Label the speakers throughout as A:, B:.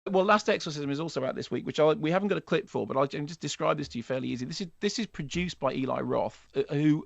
A: Well, Last Exorcism is also out this week, which we haven't got a clip for, but I can just describe this to you fairly easy. This is produced by Eli Roth, who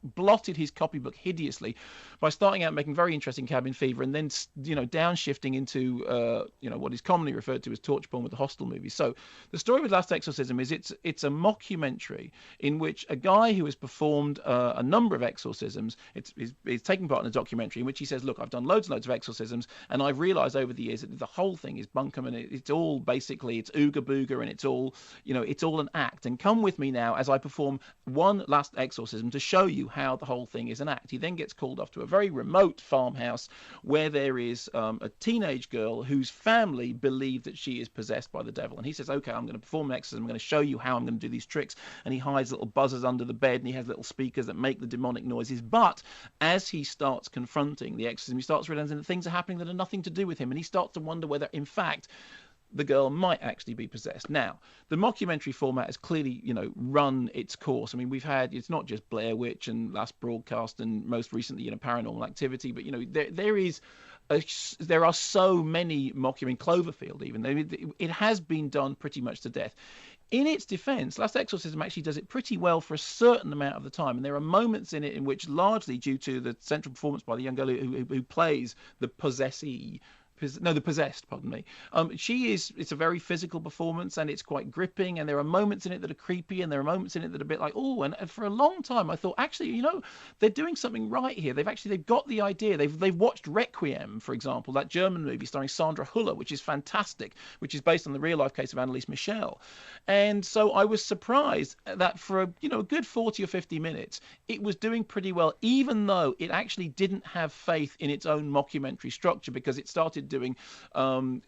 A: blotted his copybook hideously by starting out making very interesting Cabin Fever and then downshifting into what is commonly referred to as torture porn with the Hostel movies. So the story with Last Exorcism is it's a mockumentary in which a guy who has performed a number of exorcisms is taking part in a documentary in which he says, look, I've done loads and loads of exorcisms, and I've realised over the years that the whole thing is bunkum, and it's all basically it's ooga booga, and it's all an act, and come with me now as I perform one last exorcism to show you how the whole thing is an act. He then gets called off to a very remote farmhouse where there is a teenage girl whose family believe that she is possessed by the devil, and he says, okay, I'm going to perform an exorcism, I'm going to show you how I'm going to do these tricks, and he hides little buzzers under the bed, and he has little speakers that make the demonic noises. But as he starts confronting the exorcism, he starts realizing that things are happening that are nothing to do with him, and he starts to wonder whether in fact the girl might actually be possessed. Now, the mockumentary format has clearly, run its course. I mean, it's not just Blair Witch and Last Broadcast and most recently, Paranormal Activity, but, there are so many Cloverfield even. It has been done pretty much to death. In its defense, Last Exorcism actually does it pretty well for a certain amount of the time, and there are moments in it in which, largely due to the central performance by the young girl who plays the possessee, the possessed, pardon me. It's a very physical performance, and it's quite gripping, and there are moments in it that are creepy, and there are moments in it that are a bit like, oh, and for a long time I thought, actually, they're doing something right here. They've got the idea. They've watched Requiem, for example, that German movie starring Sandra Hüller, which is fantastic, which is based on the real life case of Anneliese Michel. And so I was surprised that for a good 40 or 50 minutes, it was doing pretty well, even though it actually didn't have faith in its own mockumentary structure, because it started doing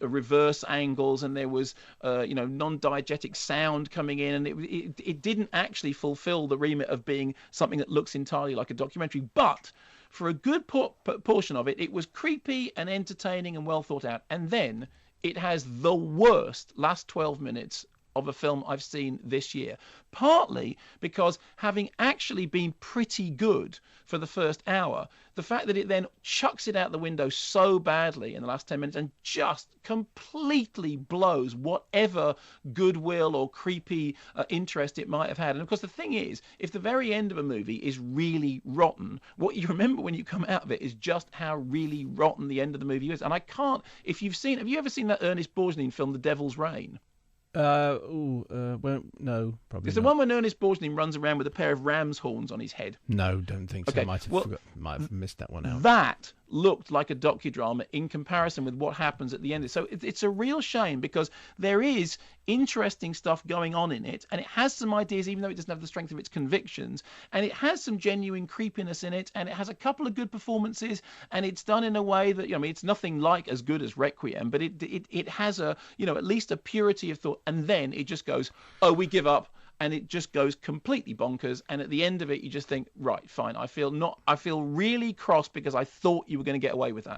A: reverse angles, and there was non-diegetic sound coming in, and it didn't actually fulfill the remit of being something that looks entirely like a documentary. But for a good portion of it, it was creepy and entertaining and well thought out. And then it has the worst last 12 minutes of a film I've seen this year, partly because, having actually been pretty good for the first hour, the fact that it then chucks it out the window so badly in the last 10 minutes and just completely blows whatever goodwill or creepy interest it might have had. And of course, the thing is, if the very end of a movie is really rotten, what you remember when you come out of it is just how really rotten the end of the movie is. And have you ever seen that Ernest Borgnine film, The Devil's Reign?
B: Well, no, probably
A: It's the
B: not.
A: one when Ernest Borgnine runs around with a pair of ram's horns on his head.
B: No, don't think so.
A: Okay,
B: Might have missed that one out.
A: That looked like a docudrama in comparison with what happens at the end. So it's a real shame, because there is interesting stuff going on in it, and it has some ideas, even though it doesn't have the strength of its convictions, and it has some genuine creepiness in it, and it has a couple of good performances, and it's done in a way that, it's nothing like as good as Requiem, but it has a, at least a purity of thought, and then it just goes, oh, we give up. And it just goes completely bonkers. And at the end of it, you just think, right, fine. I feel really cross, because I thought you were going to get away with that.